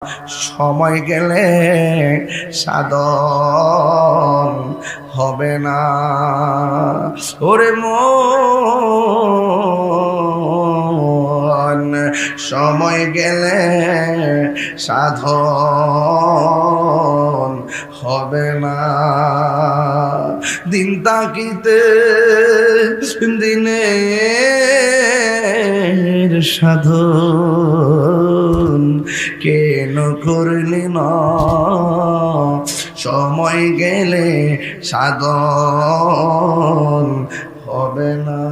সময় গেলে সাধন হবে না। ওরে মন, সময় গেলে সাধন হবে না। দিন তাকিতে দিনের সাধন কেন করলি না? সময় গেলে সাধন হবে না।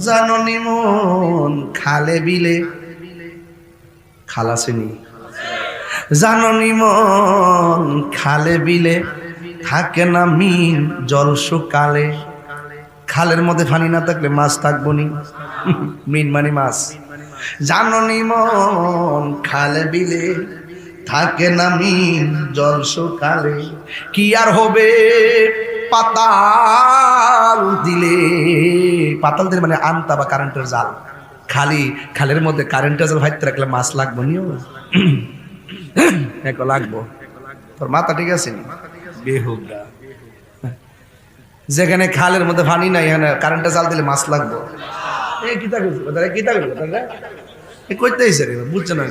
জাননি মন, খালে বিলে খালাসিনি, জাননি মন খালে বিলে থাকে না মিন জল শুকালে। খালের মধ্যে পানি না থাকলে মাছ থাকবো নি? মিন মানে মাছ। জাননি মন খালে বিলে থাকে না মিন জল শুকালে। কি আর হবে পাতাল দিলে? পাতাল দিলে মানে আনতা বা কারেন্টের জাল। খালের মধ্যে কারেন্টের জাল ভাইতে রাখলে মাছ লাগবো নিও? এক লাগবো। তোর মাথা ঠিক আছে? বেহুদা। যেখানে খালের মধ্যে পানি নাই এখানে কারেন্টের জাল দিলে মাছ লাগবো? বুঝছে না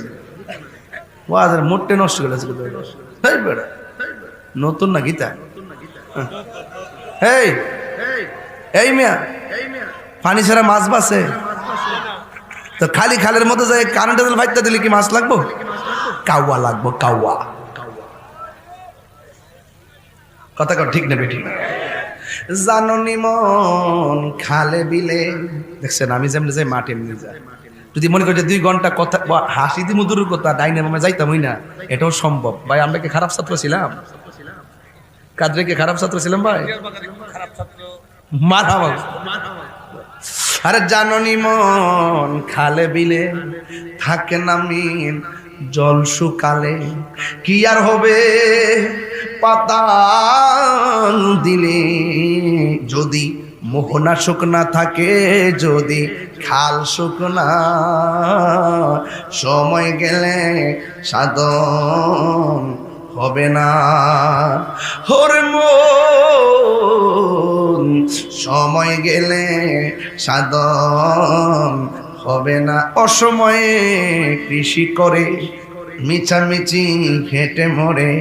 মোটে নষ্ট করেছে নতুন না গীতা। এই মিয়া, পানি ছাড়া মাছ বাসে তো খালি খালের মধ্যে যায় কারেন্টের জাল ভাইতে দিলে কি মাছ লাগবো? কাওয়া লাগবো, কাওয়া। কথা কর ঠিক না বেঠিক? জাননি মন খালে বিলে, দেখছেন আমি যেমনি যাই মাঠে এমনি যায়। যদি মনে করি যে 2 ঘন্টা কথা হাসি দি মধুর কথা ডাইনে মামে যাইতাম না, এটাও সম্ভব। ভাই আমরা কি খারাপ ছাত্র ছিলাম? কাদরে কি খারাপ ছাত্র ছিলাম ভাই? মাথা আরে জাননি মন খালে বিলে থাকে না মিন জল শুকালে। কি আর হবে পাতাল দিলে? যদি মোহনা শুকনা থাকে, যদি খাল শুকনা, সময় গেলে সাধন হবে না। ওরে মন, সময় গেলে সাধন হবে না। অসময়ে কৃষি করে মিছামিছি হেঁটে মরে।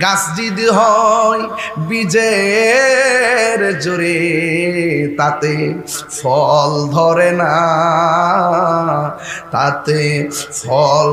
গাছ যদি হয় বীজের জোরে, তাতে ফল ধরে না, তাতে ফল